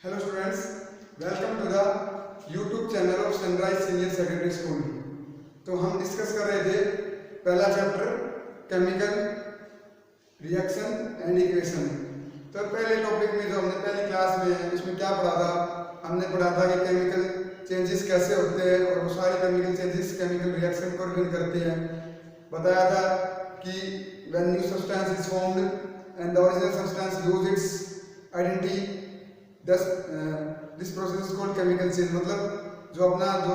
Hello students, welcome to the YouTube channel of Sunrise Senior Secondary School। तो हम discuss कर रहे थे पहला chapter chemical reaction and equation. तो पहले टॉपिक में जो हमने पहली क्लास में उसमें क्या पढ़ा था, हमने पढ़ा था कि केमिकल चेंजेस कैसे होते हैं और वो सारे केमिकल चेंजेस केमिकल रिएक्शन को रिलेट करते हैं। बताया था कि when new substance is formed and the original substance lose its identity, thus this process is called chemical change। मतलब जो अपना जो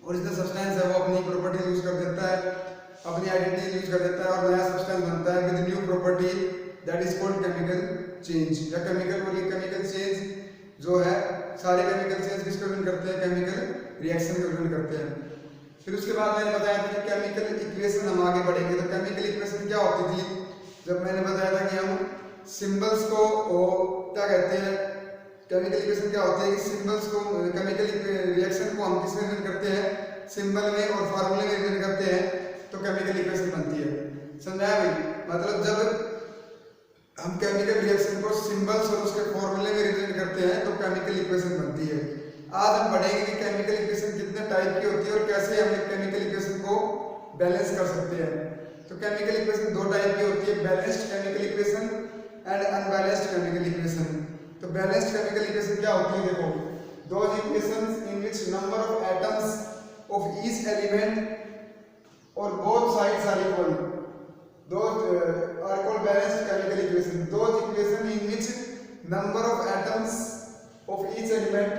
ओरिजिनल सब्सटेंस है वो अपनी प्रॉपर्टी यूज कर देता है, अपनी आइडेंटिटी यूज कर देता है और नया सब्सटेंस बनता है with new property, that is called chemical change. या केमिकल चेंज जो है सारे केमिकल चेंज किसको रिलेट करते हैं, केमिकल रिएक्शन को रिलेट करते हैं। फिर उसके बाद मैंने बताया था कि केमिकल इक्वेशन हम आगे बढ़ेंगे। तो केमिकल इक्वेशन क्या होती थी, जब मैंने बताया था कि हम सिंबल्स को क्या कहते हैं, केमिकल इक्वेशन क्या होती है कि सिंबल्स को केमिकल रिएक्शन को हम किस में रिलेट करते हैं, सिंबल में और फार्मूले में रिलेट करते हैं, तो केमिकल इक्वेशन बनती है। समझाया भाई? मतलब जब हम केमिकल रिएक्शन को सिंबल्स और उसके फॉर्मूले में रिलेट करते हैं तो केमिकल इक्वेशन बनती है। आज हम पढ़ेंगे कि केमिकल इक्वेशन कितने टाइप की होती है और कैसे हम केमिकल इक्वेशन को बैलेंस कर सकते हैं। तो केमिकल इक्वेशन दो टाइप की होती है, balanced chemical equation and unbalanced chemical equation. तो बैलेंस्ड केमिकल इक्वेशन क्या होती है, देखो, those equations in which number of atoms of each element और both sides are equal, those are called balanced chemical equation. Those equation in which number of atoms of each element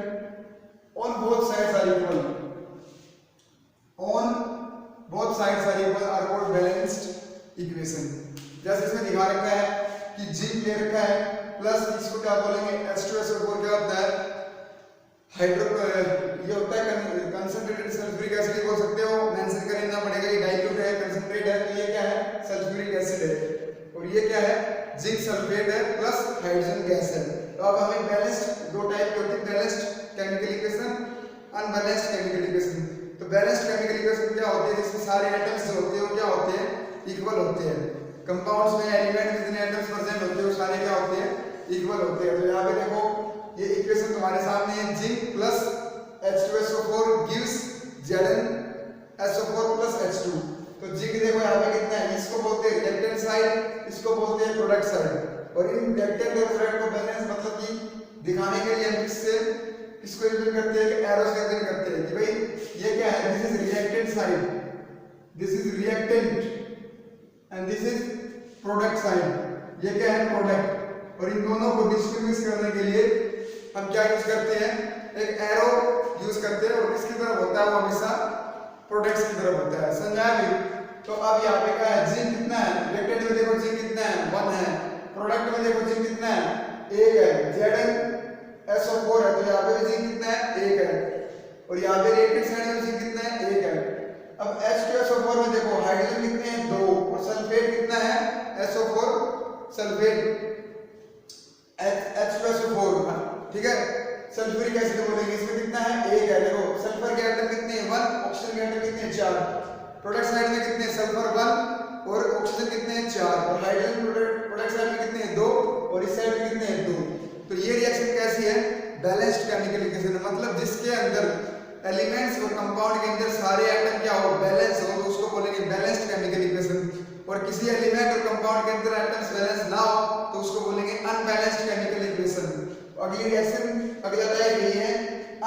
on both sides are equal, on both sides are equal are called balanced equation। जैसे इसमें दिखा रखा है कि zinc ले रखा है plus इसको क्या बोलेंगे H2SO4, क्या होता है हाइड्रो, ये होता है कंसंट्रेटेड सल्फ्यूरिक एसिड बोल सकते हो, मेंशन करना पड़ेगा ये डाइल्यूट है, कंसंट्रेट है, तो ये क्या है सल्फ्यूरिक एसिड है, और ये क्या है जिंक सल्फेट है प्लस हाइड्रोजन गैस है। तो अब हमें बैलेंस्ड दो टाइप की होती है, balanced chemical equation, unbalanced chemical equation. तो बैलेंस्ड केमिकल इक्वेशन क्या होती है, जिसमें सारे एटम्स जो होते हैं वो क्या होते हैं, इक्वल होते हैं। कंपाउंड्स में एलिमेंट में जितने एटम्स प्रेजेंट होते हैं वो सारे क्या होते हैं, इक्वल होते हैं। तो यहाँ पे देखो ये इक्वेशन तुम्हारे सामने है, zinc plus H2SO4 gives ZnSO4 plus H2। तो जिंक देखो यहाँ पे कितना है, इसको बोलते हैं रिएक्टेंट साइड, इसको बोलते हैं प्रोडक्ट साइड। और इन रिएक्टेंट और प्रोडक्ट को बैलेंस मतलब कि दिखाने के लिए हम किसको रिलेट करते हैं, कि एरोस से रिलेट करते हैं कि भाई ये क्या है, this is reactant side, this is reactant and this is product side. ये क्या है प्रोडक्ट, और इन दोनों को डिस्टिंग्विश करने के लिए हम क्या यूज करते हैं, एक एरो यूज करते हैं, और किसकी तरफ होता है वो हमेशा प्रोडक्ट्स की तरफ होता है। समझाया भी? तो अब यहाँ पे क्या है, जिंक कितना है, रिएक्टेंट में देखो जिंक कितना है 1 है, प्रोडक्ट में देखो जिंक कितना है 1 है, ZnSO4 है, तो यहाँ पे भी जिंक कितना है 1 है, और यहाँ पे रिएक्टेंट साइड में जिंक कितना है 1 है। अब H2SO4 में देखो हाइड्रोजन कितने हैं 2, और सल्फेट कितना है SO4 सल्फेट H2SO4, ठीक है। सल्फ्यूरिक एसिड बोलेंगे, इसमें कितना है 1 है, देखो सल्फर के एटम कितने हैं 1, ऑक्सीजन के एटम कितने हैं 4, प्रोडक्ट साइड में कितने हैं सल्फर 1 और ऑक्सीजन कितने हैं 4, और हाइड्रोजन प्रोडक्ट साइड में कितने हैं 2 और इस साइड में कितने हैं 2। तो ये रिएक्शन कैसी है, बैलेंस्ड केमिकल इक्वेशन, मतलब जिसके अंदर एलिमेंट्स और कंपाउंड के अंदर सारे एटम क्या हो, बैलेंस हो, तो उसको बोलेंगे बैलेंस्ड केमिकल इक्वेशन। और किसी एलिमेंट और कंपाउंड के अंदर एटम्स बैलेंस ना हो तो उसको बोलेंगे अनबैलेंस्ड केमिकल इक्वेशन। अगली रिएक्शन अगला टाइप ये है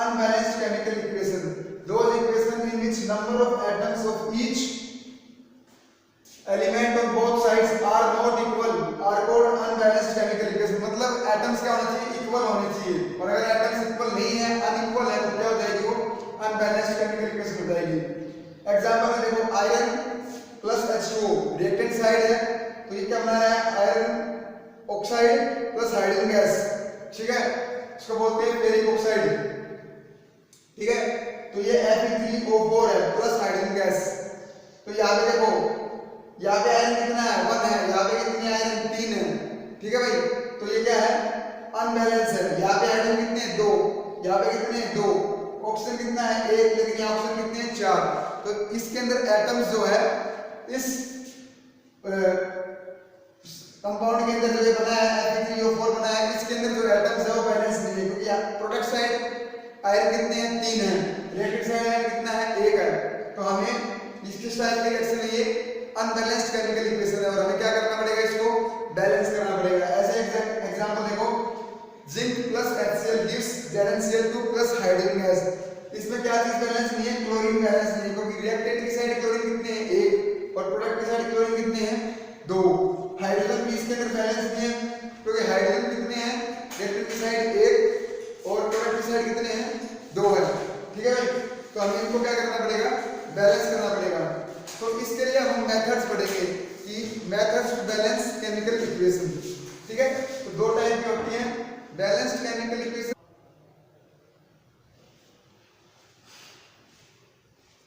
unbalanced chemical equation. Those equation in which number of atoms of each element on both sides are not equal are called unbalanced chemical equation. मतलब एटम्स क्या होना चाहिए, इक्वल होने चाहिए, और अगर एटम्स इक्वल नहीं है, अनइक्वल है, तो क्या हो जाएगी वो अनबैलेंस्ड केमिकल इक्वेशन हो जाएगी। एग्जांपल में देखो iron plus H2O reactant side है, तो ये क्या बना है iron oxide plus hydrogen gas, ठीक है, इसको बोलते हैं फेरिक ऑक्साइड, ठीक है। तो ये Fe3O4 है प्लस हाइड्रोजन गैस। तो यहाँ पे देखो यहाँ पे आयरन कितना है 1 है, यहाँ पे कितनी आयरन 3 है, ठीक है भाई। तो ये क्या है अनबैलेंस है, यहाँ पे हाइड्रोजन कितने हैं 2, यहाँ पे कितने हैं 2, ऑक्सीजन कितना है 1, लेकिन यहाँ ऑक्सीजन कितने हैं 4। तो इसके अंदर एटम्स जो है इस कंपाउंड के अंदर जो ये बना है Fe3O4 बना है, इसके अंदर जो एटम्स है वो बैलेंस क्या प्रोडक्ट साइड आयरन कितने हैं 3 है, रिएक्टेंट साइड आयरन कितना है 1 है। तो हमें इसके टाइप की रिएक्शन है ये अनबैलेंस्ड केमिकल इक्वेशन है और हमें क्या करना पड़ेगा इसको बैलेंस करना पड़ेगा। ऐसे एग्जांपल देखो zinc plus HCl gives ZnCl2 plus hydrogen gas. इसमें क्या चीज बैलेंस नहीं है क्लोरीन बैलेंस नहीं, क्योंकि रिएक्टेंट की साइड क्लोरीन कितने हैं 1 और प्रोडक्ट की साइड क्लोरीन कितने हैं 2। हाइड्रोजन भी इसके अंदर बैलेंस नहीं है क्योंकि हाइड्रोजन कितने हैं रिएक्टेंट की साइड 1 और प्रोडक्ट की साइड कितने हैं 2 है। ठीक है भाई, तो हमें इनको क्या करना पड़ेगा बैलेंस करना पड़ेगा। तो इसके लिए हम मेथड्स पढ़ेंगे कि methods to balance chemical equation. ठीक है, तो दो टाइप की होती हैं बैलेंस्ड केमिकल इक्वेशन।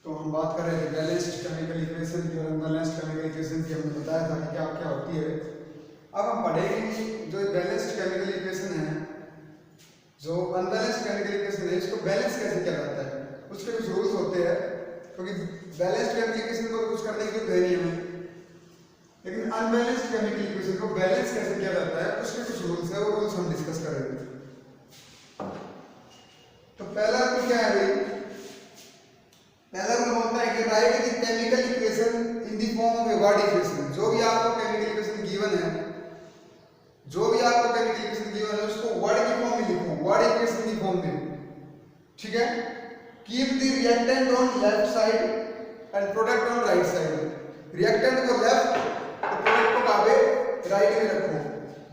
तो हम बात कर रहे थे बैलेंस्ड केमिकल इक्वेशन की और अनबैलेंस्ड केमिकल इक्वेशन की। हमने बताया था कि क्या क्या होती है। अब हम पढ़ेंगे कि जो बैलेंस्ड केमिकल इक्वेशन है, जो अनबैलेंस्ड केमिकल इक्वेशन है, इसको बैलेंस कैसे किया जाता है। उसके कुछ रूल्स होते हैं, क्योंकि बैलेंस्ड केमिकल इक्वेशन को कुछ करने की जरूरत नहीं है, लेकिन अनबैलेंस्ड केमिकल इक्वेशन को बैलेंस कैसे किया जाता है उसके कुछ रूल्स है, वो रूल्स हम डिस्कस करेंगे। तो पहला रूल क्या है भाई, पहला रूल होता है कि right the chemical equation in the form of a word equation. जो भी आपको केमिकल इक्वेशन गिवन है, जो भी आपको केमिकल इक्वेशन गिवन है उसको वर्ड की फॉर्म में लिखो, वर्ड इक्वेशन की फॉर्म में। ठीक है, keep the reactant on left side and product on right side. Reactant को लेफ्ट और प्रोडक्ट को कहां पे राइट में रखो।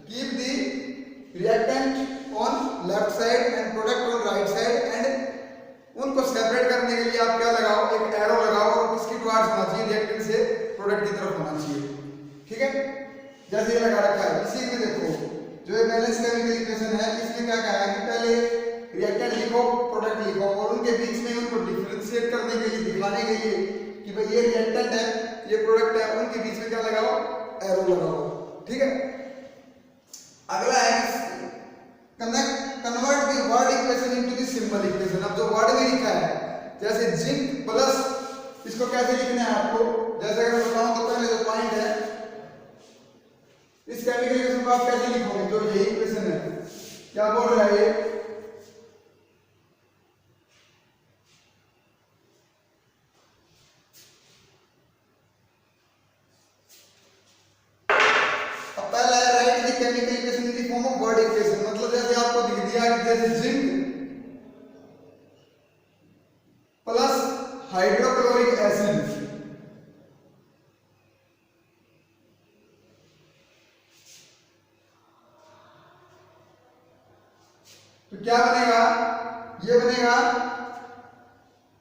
Keep the reactant on left side and product on right side and उनको सेपरेट करने के लिए आप क्या लगाओ एक एरो लगाओ और किसकी टुवर्ड्स होना चाहिए रिएक्टेंट से प्रोडक्ट की तरफ होना चाहिए। ठीक है, जैसे ये लगा रखा है। इसी में देखो जो ये बैलेंस केमिकल इक्वेशन है इसमें क्या कहा है कि पहले रिएक्टेंट लिखो प्रोडक्ट लिखो और उनके बीच में उनको डिफरेंशिएट करने के लिए दिखाने के लिए कि भाई ये रिएक्टेंट है ये प्रोडक्ट है, उनके बीच में क्या लगाओ एरो लगाओ। ठीक है, अगला है convert the word equation into the symbol equation. अब जो वर्ड में लिखा है जैसे जिंक प्लस, इसको कैसे लिखना है आपको, जैसे अगर मैं बताऊं तो पहले जो पॉइंट है इस केमिकल इक्वेशन को आप कैसे लिखोगे, जो ये इक्वेशन है क्या बोल रहा है ये chemical equation in the form of word equation. मतलब जैसे आपको दिख दिया कि जैसे जिंक प्लस हाइड्रोक्लोरिक एसिड, तो क्या बनेगा ये बनेगा,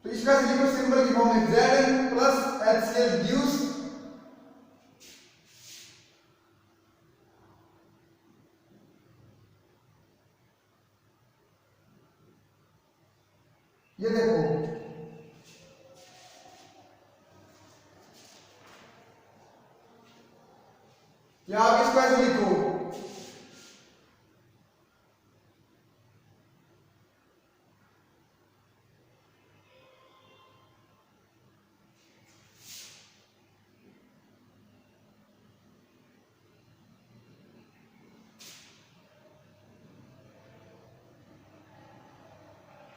तो इसका सिंबल की फॉर्म में Zn प्लस HCl गिव्स ये देखो या आप इसको ऐसे लिखो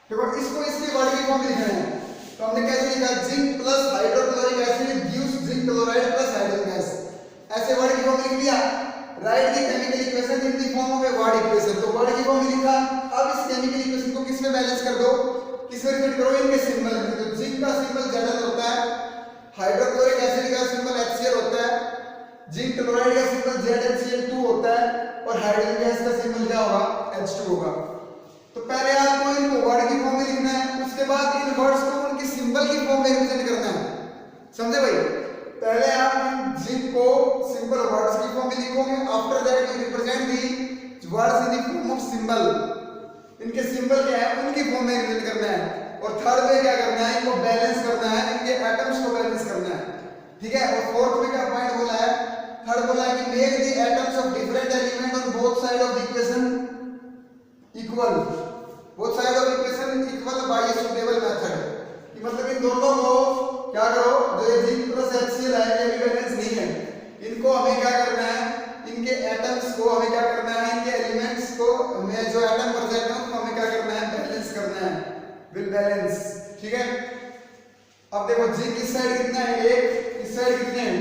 देखो इसको इसके वर्ड की फॉर्म लिखना है। तो हमने कैसे लिखा zinc plus hydrochloric acid gives zinc chloride plus hydrogen gas, ऐसे वर्ड की फॉर्म लिख लिया। Right the chemical equation in the form of a word equation, तो वर्ड की फॉर्म लिखा। अब इस केमिकल इक्वेशन को किस में बैलेंस कर दो, किस में रिपीट करो इनके सिंबल में। तो जिंक का सिंबल Zn होता है, हाइड्रोक्लोरिक एसिड का सिंबल HCl होता है, जिंक क्लोराइड का सिंबल ZnCl2 होता है और हाइड्रोजन गैस का सिंबल क्या होगा H2 होगा। तो पहले आपको इनको वर्ड की फॉर्म में लिखना है, उसके बाद इन वर्ड्स को उनकी सिंबल की फॉर्म में रिप्रेजेंट करना है। समझे भाई, पहले आप इन जिंक को सिंपल वर्ड्स की फॉर्म में लिखोगे, after that you represent the words in the form of symbol. इनके सिंबल क्या है उनकी फॉर्म में रिप्रेजेंट करना है। और थर्ड में क्या करना है, इनको बैलेंस करना है, इनके एटम्स को बैलेंस करना है। ठीक है, और फोर्थ में क्या पॉइंट बोला है, थर्ड बोला है कि make the atoms of different element on both side of the equation equal, both side of equation equal bye a suitable method. कि मतलब इन दोनों को क्या करो, जो ये जिंक प्लस HCl है ये भी बैलेंस नहीं है, इनको हमें क्या करना है, इनके एटम्स को हमें क्या करना है, इनके एलिमेंट्स को हमें जो एटम प्रेजेंट है उनको हमें क्या विल बैलेंस। ठीक है, अब देखो जिंक इस साइड कितना है, एक, इस साइड कितने हैं,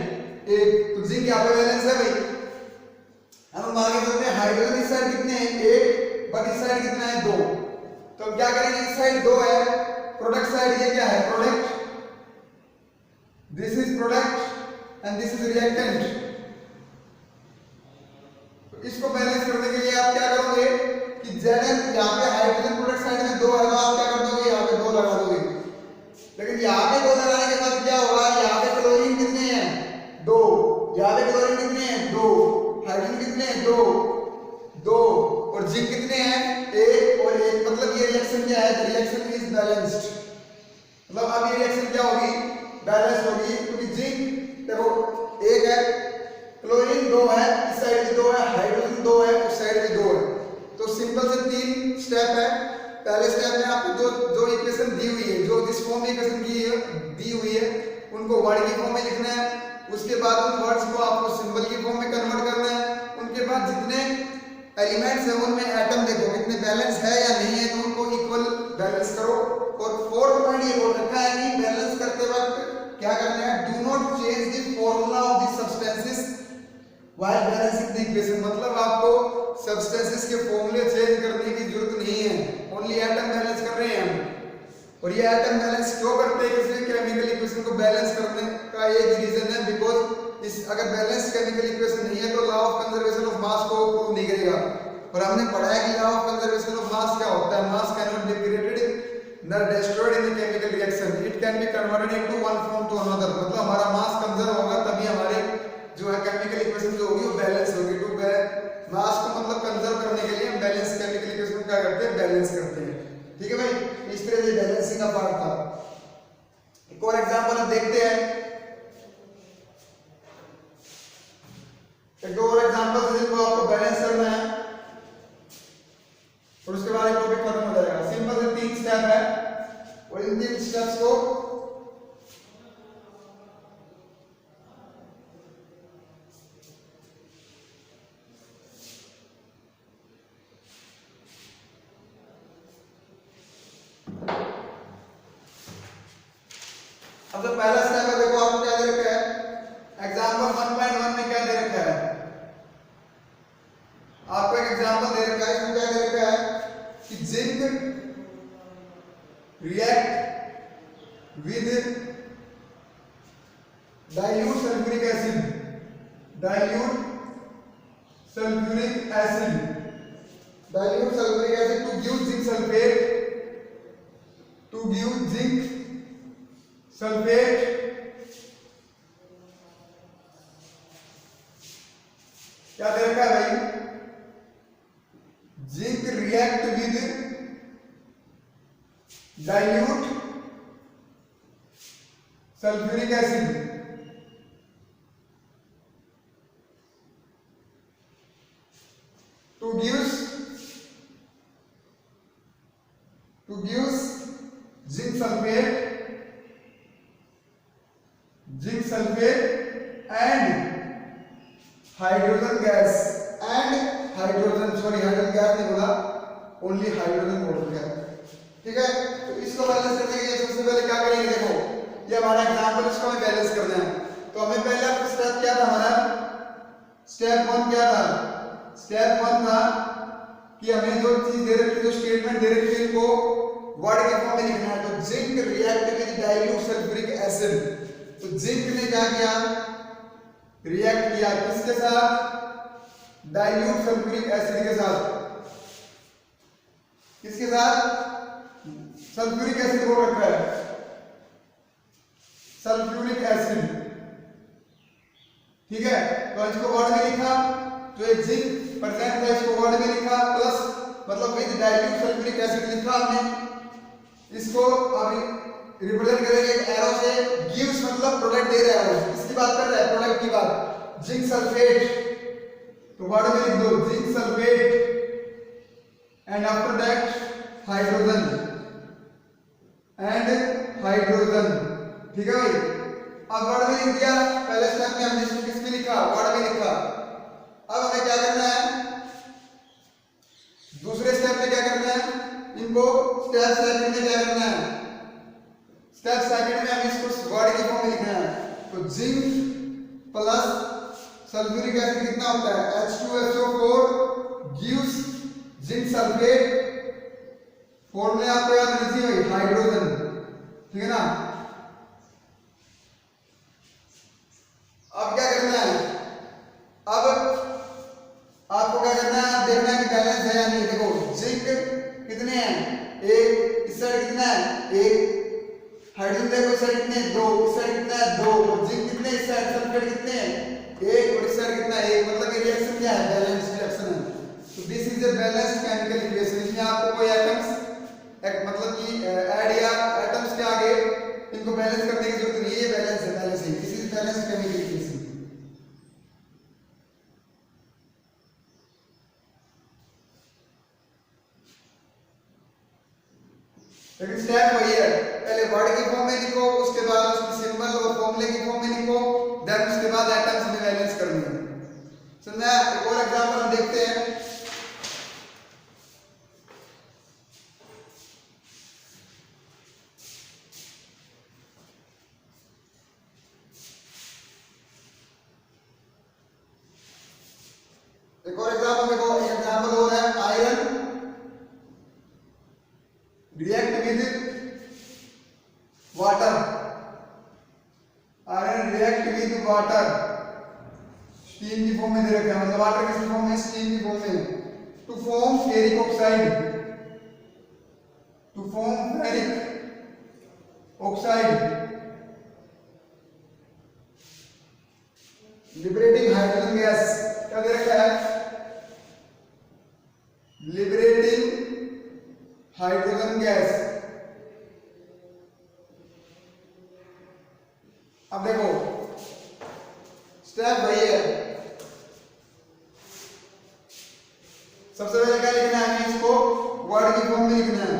एक, तो जिंक यहाँ पे बैलेंस है भाई। हम आगे चलते हैं, हाइड्रोजन इस साइड कितने हैं, एक, बट इस साइड कितना है, दो। तो क्या करेंगे, इस साइड दो है, प्रोडक्ट साइड ये क्या है, product, this is product and this is reactant. तो इसको बैलेंस करने के लिए आप क्या करोगे कि Zn यहाँ पे हाइड्रोजन प्रोडक्ट साइड में दो है, तो आप क्या कर दोगे, यहाँ पे दो लगा दोगे। लेकिन यहाँ पे दो लगाने के बाद क्या होगा, यहाँ पे क्लोरीन कितने हैं, दो, यहाँ पे क्लोरीन कितने हैं, दो, हाइड्रोजन कितने हैं, दो, दो, और जिंक कितने हैं, एक और एक, मतलब ये रिएक्शन क्या है, रिएक्शन इज बैलेंस्ड। मतलब अब ये रिएक्शन क्या होगी, बैलेंस होगी, क्योंकि जिंक देखो एक है, क्लोरीन दो है, इस साइड भी दो है, हाइड्रोजन दो है, उस साइड भी दो है। तो सिंपल से तीन स्टेप है। पहले स्टेप में आपको जो इक्वेशन दी हुई है, जो जिस फॉर्म में इक्वेशन दी हुई है, उनको वर्ड की फॉर्म में लिखना है। उसके बाद उन वर्ड्स को आपको सिंबल की फॉर्म में कन्वर्ट करना है। उनके बाद जितने एलिमेंट्स हैं उनमें एटम देखो कितने बैलेंस है या नहीं है, तो उनको इक्वल बैलेंस करो। और फोर्थ पॉइंट ये बोल रखा है कि बैलेंस करते वक्त क्या करना है, do not change the formula of the substances while balancing the equation. मतलब आपको सब्सटेंसेस के फॉर्मूले चेंज करने की जरूरत नहीं है, ओनली एटम बैलेंस कर रहे हैं हम। और ये एटम बैलेंस क्यों करते हैं, किसी केमिकल इक्वेशन को बैलेंस करने का एक रीजन है, बिकॉज इस अगर बैलेंस केमिकल इक्वेशन नहीं है तो law of conservation of mass को प्रूव नहीं करेगा। और हमने पढ़ा है कि law of conservation of mass क्या होता है, mass can not be created nor destroyed in the chemical reaction, it can be converted into one form to another. मतलब हमारा मास कंजर्व होगा तभी हमारे जो है केमिकल इक्वेशन जो होगी वो बैलेंस होगी। टू मास को मतलब कंजर्व करने के लिए हम बैलेंस केमिकल इक्वेशन क्या करते हैं, बैलेंस करते हैं। ठीक है भाई, इस तरह से बैलेंसिंग का पार्ट था। एक और एग्जांपल हम देखते हैं, एक और एग्जांपल जिनको आपको बैलेंस करना है और उसके बाद टॉपिक खत्म हो जाएगा। सिंपल से तीन स्टेप है और इन तीन स्टेप्स को अब जो पहला स्टेप है देखो आपको क्या दे रखा है, एग्जांपल 1.1 में क्या दे रखा है, आपको एक एग्जांपल दे रखा है, इसमें क्या दे रखा है कि zinc react with dilute sulphuric acid, dilute sulphuric acid, dilute sulphuric acid to give zinc sulphate, to give zinc sulphate क्या दे रखा है भाई, zinc react with dilute sulphuric acid to gives zinc sulphate and hydrogen gas and hydrogen, sorry hydrogen gas नहीं बोला, only hydrogen बोल रखा है। ठीक है, तो इसको बैलेंस करने के लिए सबसे पहले क्या करेंगे, देखो ये हमारा एग्जांपल, इसको हमें बैलेंस करना है। तो हमें पहला स्टेप क्या था, हमारा स्टेप 1 क्या था, स्टेप 1 था कि हमें जो चीज दे रखी है, जो स्टेटमेंट दे रखी है, इनको वर्ड के फॉर्म में लिखना है। तो zinc react with dilute sulphuric acid, तो जिंक ने क्या किया, रिएक्ट किया किसके साथ, डाइल्यूट सल्फ्यूरिक एसिड के साथ, किसके साथ, सल्फ्यूरिक एसिड बोल रखा है, सल्फ्यूरिक एसिड। ठीक है, तो इसको वर्ड में लिखा, तो ये जिंक प्रेजेंट था इसको वर्ड में लिखा, प्लस मतलब विद डाइल्यूट सल्फ्यूरिक एसिड लिखा हमने। इसको अभी रिप्रेजेंट करेंगे एक एरो से, गिव्स मतलब प्रोडक्ट दे रहा है, इसकी बात कर रहा है, प्रोडक्ट की बात, जिंक सल्फेट, तो वर्ड में लिख दो zinc sulphate and after that hydrogen and hydrogen. ठीक है भाई, अब वर्ड में लिख दिया, पहले स्टेप में हमने इसको किस में लिखा, वर्ड में लिखा। अब हमें क्या करना है, दूसरे स्टेप में क्या करना है, इन इनको स्टेप सेकंड में क्या करना है, स्टेप सेकंड में हमें इसको वर्ड की फॉर्म में लिखना है। तो जिंक प्लस सल्फ्यूरिक एसिड कितना होता है, H2SO4 गिव्स जिंक सल्फेट, फॉर्मूले आपको याद रहनी चाहिए हाइड्रोजन, ठीक है ना। अब क्या करना है, अब आपको क्या करना है, देखना है कि बैलेंस है या नहीं। देखो जिंक कितने हैं, एक, इस साइड कितना है, एक, हाइड्रोजन देखो इस साइड कितने, दो, इस साइड कितना है, दो, और जिंक कितने, इस साइड सल्फेट कितने हैं, एक, और इस साइड कितना है, एक, मतलब ये रिएक्शन क्या है, बैलेंस रिएक्शन है। तो this is a balanced chemical equation. इसमें आपको कोई एटम्स मतलब कि ऐड या एटम्स के आगे इनको बैलेंस करने की जरूरत नहीं है, ये बैलेंस है, बैलेंस है, this is balanced chemical equation. लेकिन स्टेप वही है, पहले वर्ड की फॉर्म में लिखो, उसके बाद उसकी सिंबल और फॉर्मूले की फॉर्म में लिखो, देन उसके बाद एटम्स में बैलेंस करनी है। समझा। एक और एग्जांपल हम देखते हैं। एक और एग्जांपल देखो, एग्जांपल हो रहा है iron react with water, iron react with water, steam की फॉर्म में दे रखा है, मतलब वाटर किस फॉर्म में, स्टीम की फॉर्म में, to form ferric oxide, to form ferric oxide liberating hydrogen gas, क्या दे रखा है, लिबरेटिंग हाइड्रोजन गैस। अब देखो स्टेप वही है, सबसे पहले क्या लिखना है, हमें इसको वर्ड की फॉर्म में लिखना है।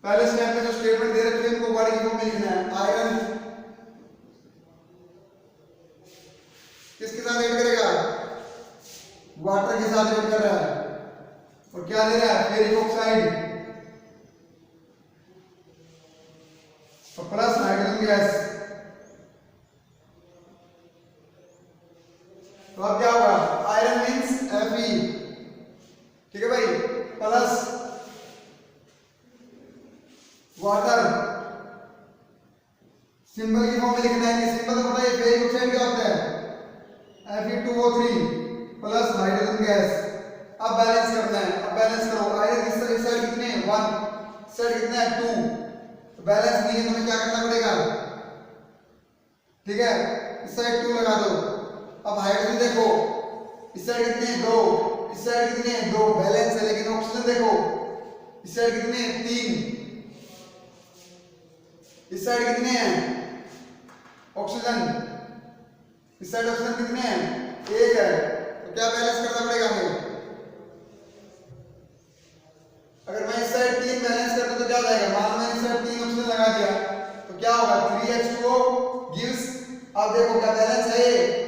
पहले स्टेप में जो स्टेटमेंट दे रखे हैं उनको वर्ड की फॉर्म में लिखना है। आयरन किसके साथ ऐड करेगा, वाटर के साथ ऐड कर रहा है, और क्या दे रहा है, फेरिक ऑक्साइड और प्लस हाइड्रोजन गैस। तो अब क्या होगा, आयरन मींस Fe, ठीक है भाई, प्लस वाटर, सिंबल की फॉर्म में लिखना है कि सिंबल तो पता है, फेरिक ऑक्साइड क्या होता है, Fe2O3 प्लस हाइड्रोजन गैस। अब बैलेंस करना है, अब बैलेंस करो, आयरन इस साइड कितने हैं, 1, इस साइड कितने हैं, 2, तो बैलेंस नहीं है, तुम्हें क्या करना पड़ेगा, ठीक है, इस साइड 2 लगा दो। अब हाइड्रोजन देखो, इस साइड कितने हैं, 2, इस साइड कितने हैं, 2, बैलेंस है। लेकिन ऑक्सीजन देखो, इस साइड कितने हैं, 3, इस साइड कितने हैं ऑक्सीजन, इस साइड ऑक्सीजन कितने हैं, 1 है। तो क्या बैलेंस करना पड़ेगा हमें, अगर मैं इस साइड 3 बैलेंस करता तो क्या हो जाएगा, मान लो मैंने इस साइड 3 ऑक्सीजन लगा दिया तो क्या होगा, 3H2O गिव्स, अब देखो क्या बैलेंस है ये,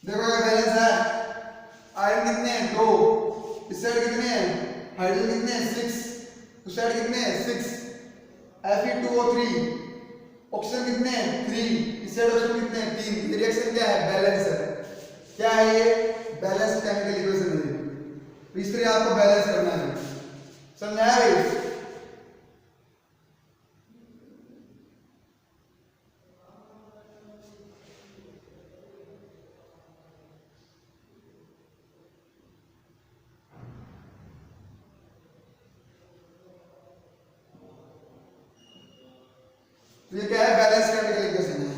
देखो क्या बैलेंस है, आयरन कितने हैं, 2, इस साइड कितने हैं, हाइड्रोजन कितने हैं, 6, उस साइड कितने हैं, 6, Fe2O3, ऑक्सीजन कितने हैं, 3, इस साइड ऑक्सीजन कितने हैं, 3। रिएक्शन क्या है, बैलेंस है। क्या है ये, बैलेंस केमिकल इक्वेशन है। तो इस तरह आपको बैलेंस करना है, समझाया भाई। तो ये क्या है, बैलेंस केमिकल इक्वेशन है।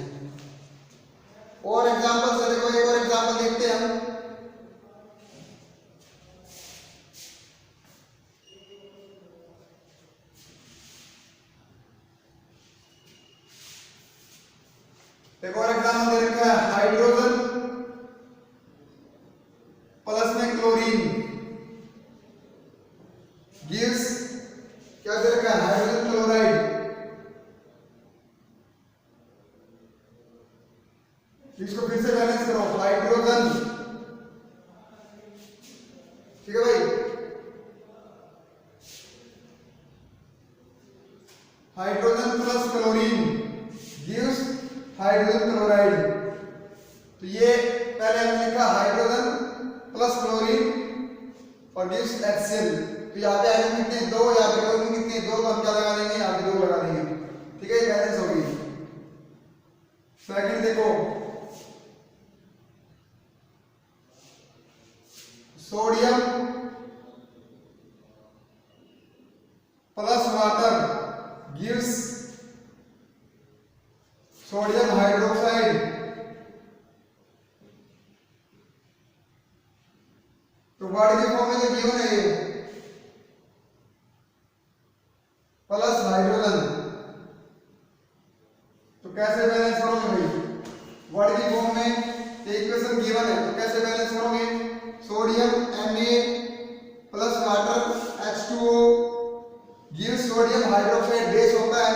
और एग्जांपल से देखो, एक और एग्जांपल देखते हैं हम। एक और एग्जांपल दे रखा है, हाइड्रोजन प्लस में क्लोरीन गिव्स, क्या दे रखा है, हाइड्रोजन क्लोराइड। इसको फिर से बैलेंस करो, हाइड्रोजन ठीक है भाई। Hydrogen plus chlorine gives hydrogen chloride. तो ये पहले हमने लिखा हाइड्रोजन प्लस क्लोरीन और गिव्स HCl। तो यहाँ पे आयरन कितने 2, यहाँ पे क्लोरीन कितने 2, तो हम क्या लगा देंगे यहाँ पे 2 लगा देंगे। ठीक है, बैलेंस हो गई। सेकंड देखो, sodium plus water gives sodium hydroxide. तो वाटर के फॉर्म में जो गिवन है ये प्लस हाइड्रोजन, तो कैसे बैलेंस करोगे भाई? वाटर की फॉर्म में ये इक्वेशन गिवन है, तो कैसे बैलेंस करोगे? Sodium Na plus water H2O gives sodium hydroxide. Base होता है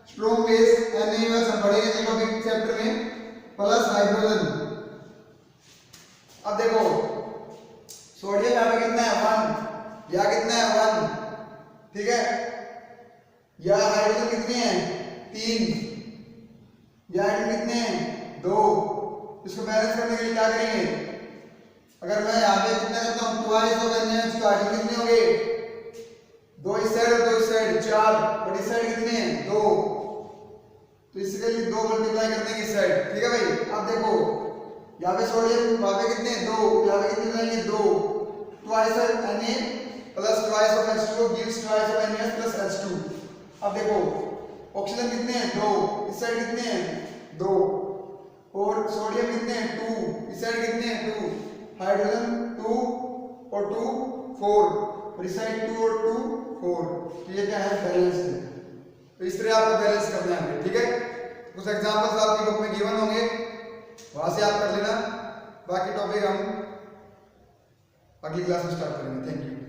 स्ट्रॉन्ग बेस NaOH, हम पढ़ेंगे इस टॉपिक चैप्टर में, प्लस हाइड्रोजन। अब देखो सोडियम यहाँ पे कितना है 1, या कितना है 1, ठीक है, या हाइड्रोजन कितने हैं 3, या हाइड्रोजन कितने हैं 2। इसको बैलेंस करने के लिए क्या करेंगे? अगर मैं यहाँ पे कितना करता हूँ ट्वाइस ऑफ NaOH, तो हाइड्रोजन कितने होंगे 2 इस साइड और 2 इस साइड 4, और इस साइड कितने हैं 2, तो इसके लिए 2 मल्टीप्लाई कर देंगे इस साइड। ठीक है भाई। अब देखो यहाँ पे सोडियम, वहाँ पे कितने 2, यहाँ पे कितने मिलाएंगे 2, twice of Na plus twice of H2O gives twice of NaOH plus H2। अब देखो ऑक्सीजन कितने हैं 2, इस साइड कितने हैं 2, और सोडियम कितने हैं 2, इस साइड कितने हैं 2, हाइड्रोजन 2 और 2 4, और इस साइड 2 और 2 4। तो ये क्या है बैलेंस है। तो इस तरह आपको बैलेंस करना है। ठीक है, कुछ एग्जांपल्स आपकी बुक में गिवन होंगे, वहां से आप कर लेना। बाकी टॉपिक हम अगली क्लास में स्टार्ट करेंगे। Thank you.